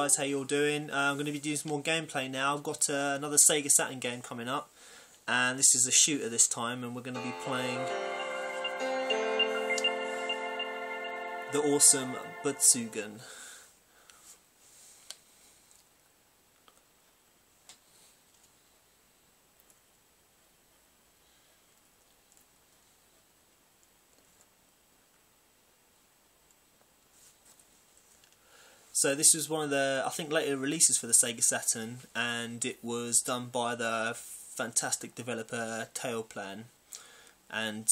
guys, how you all doing? I'm going to be doing some more gameplay now. I've got another Sega Saturn game coming up, and this is a shooter this time, and we're going to be playing the awesome Batsugun. So this was one of the, I think, later releases for the Sega Saturn, and it was done by the fantastic developer Tailplan. And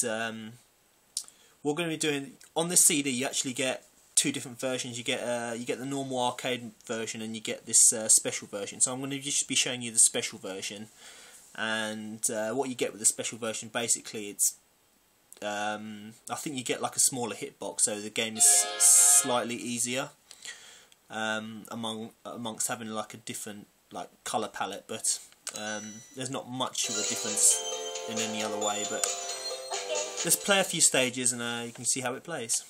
we're going to be doing, on this CD you actually get two different versions. You get the normal arcade version, and you get this special version. So I'm going to just be showing you the special version, and what you get with the special version, basically it's I think you get like a smaller hitbox, so the game is slightly easier. Amongst having like a different colour palette, but there's not much of a difference in any other way. But let's play a few stages and you can see how it plays.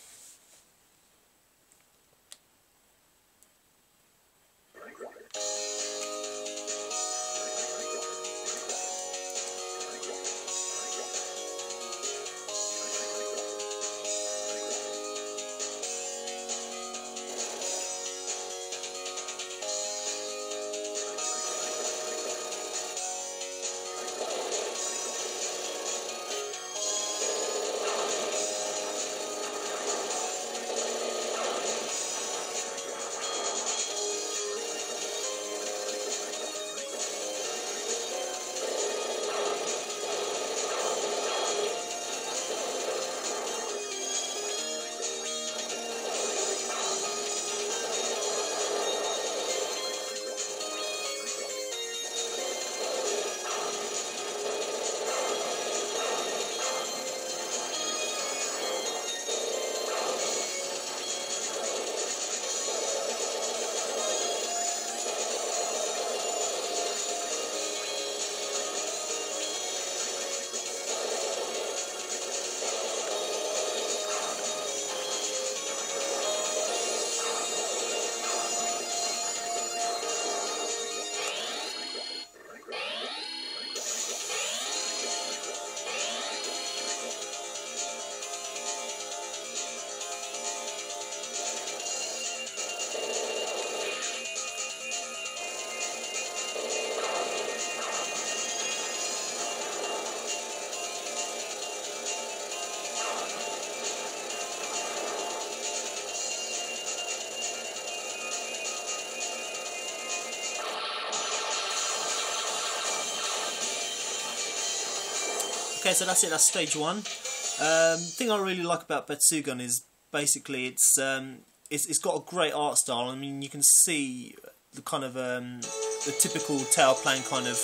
Okay, so that's it. That's stage one. The thing I really like about Batsugun is basically it's got a great art style. I mean, you can see the kind of the typical Tailplan kind of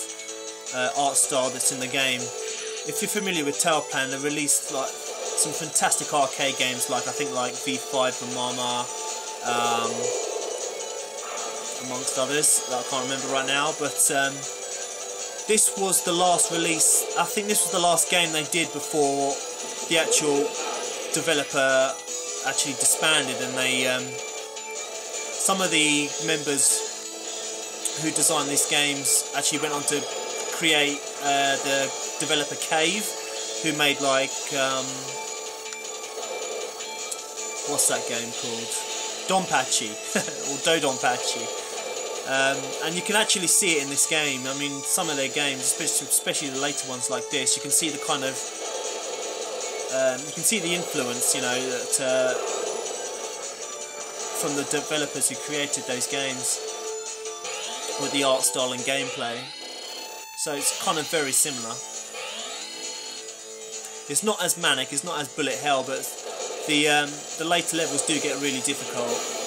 art style that's in the game. If you're familiar with Tailplan, they released like some fantastic arcade games, like I think like V5 for Mama, amongst others that I can't remember right now, but. This was the last release. I think this was the last game they did before the actual developer actually disbanded, and they some of the members who designed these games actually went on to create the developer Cave, who made like what's that game called? Donpachi or Dodonpachi. And you can actually see it in this game. I mean, some of their games, especially the later ones like this, you can see the kind of, you can see the influence, you know, that, from the developers who created those games with the art style and gameplay. So it's kind of very similar. It's not as manic, it's not as bullet hell, but the later levels do get really difficult.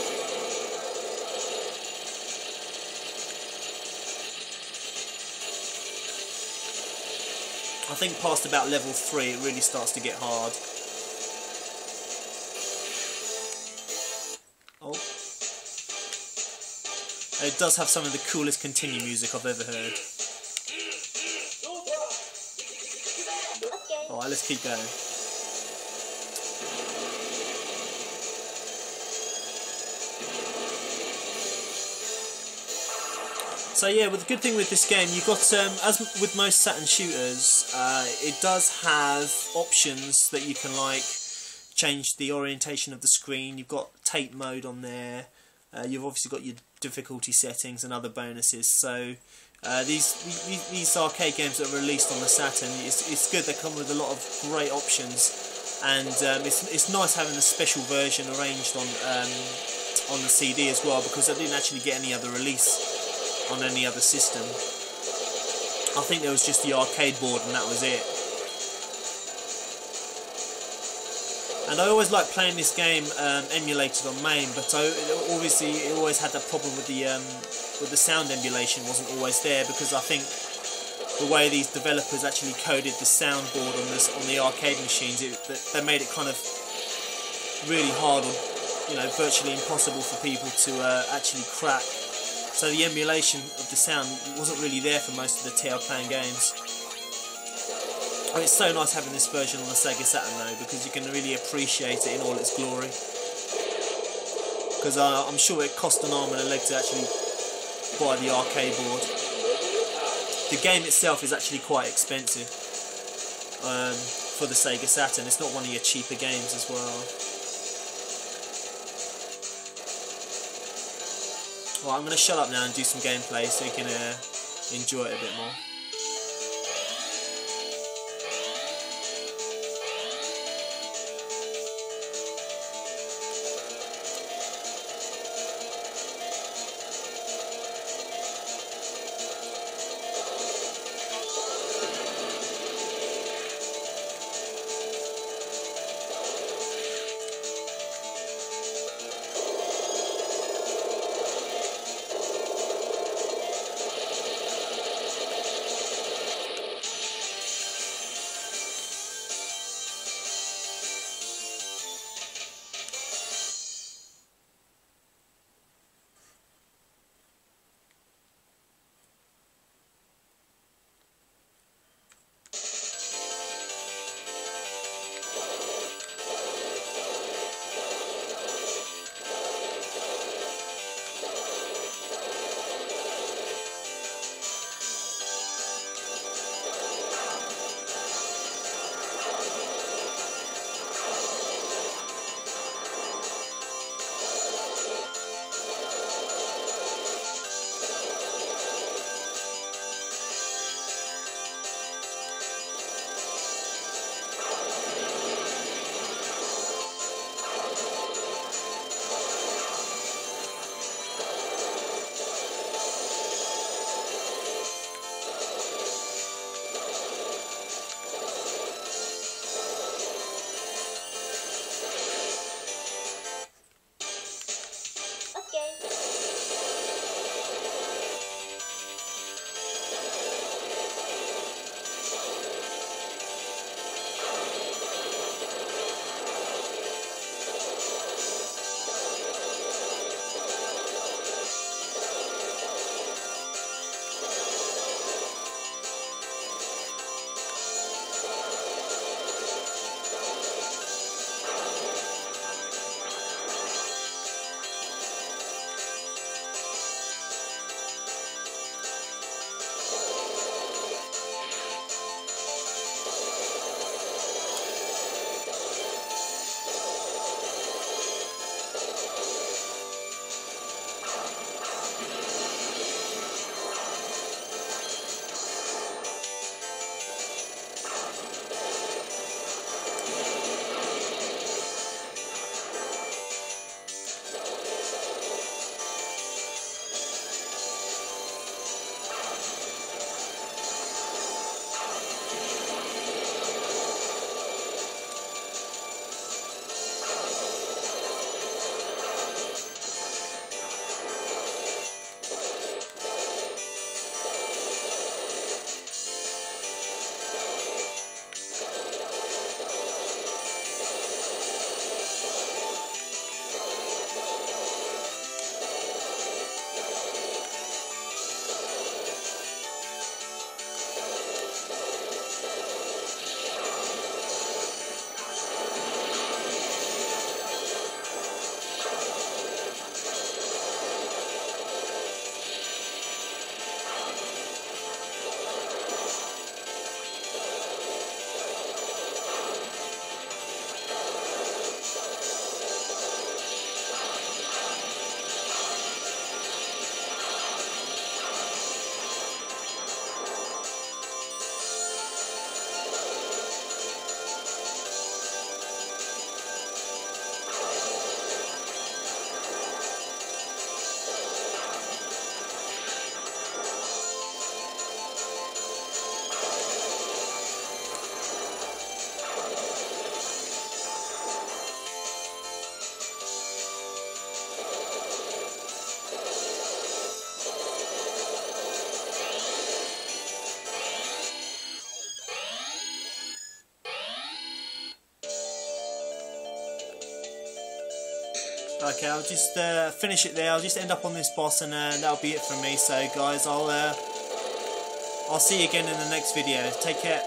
I think past about level 3 it really starts to get hard. Oh. It does have some of the coolest continue music I've ever heard. Alright, let's keep going. So yeah, well, the good thing with this game, you've got, as with most Saturn shooters, it does have options that you can, like, change the orientation of the screen. You've got tape mode on there. You've obviously got your difficulty settings and other bonuses. So these arcade games that are released on the Saturn, it's good. They come with a lot of great options, and it's nice having a special version arranged on the CD as well, because I didn't actually get any other release on any other system. I think there was just the arcade board and that was it. And I always liked playing this game emulated on MAME, but obviously it always had that problem with the sound emulation wasn't always there, because I think the way these developers actually coded the soundboard on the arcade machines, they made it kind of really hard, or virtually impossible for people to actually crack. So the emulation of the sound wasn't really there for most of the tail-plan games. And it's so nice having this version on the Sega Saturn though, because you can really appreciate it in all its glory. Because I'm sure it cost an arm and a leg to actually buy the arcade board. The game itself is actually quite expensive for the Sega Saturn. It's not one of your cheaper games as well. Well, I'm going to shut up now and do some gameplay so you can enjoy it a bit more. Okay, I'll just finish it there. I'll just end up on this boss, and that'll be it from me. So guys, I'll see you again in the next video. Take care.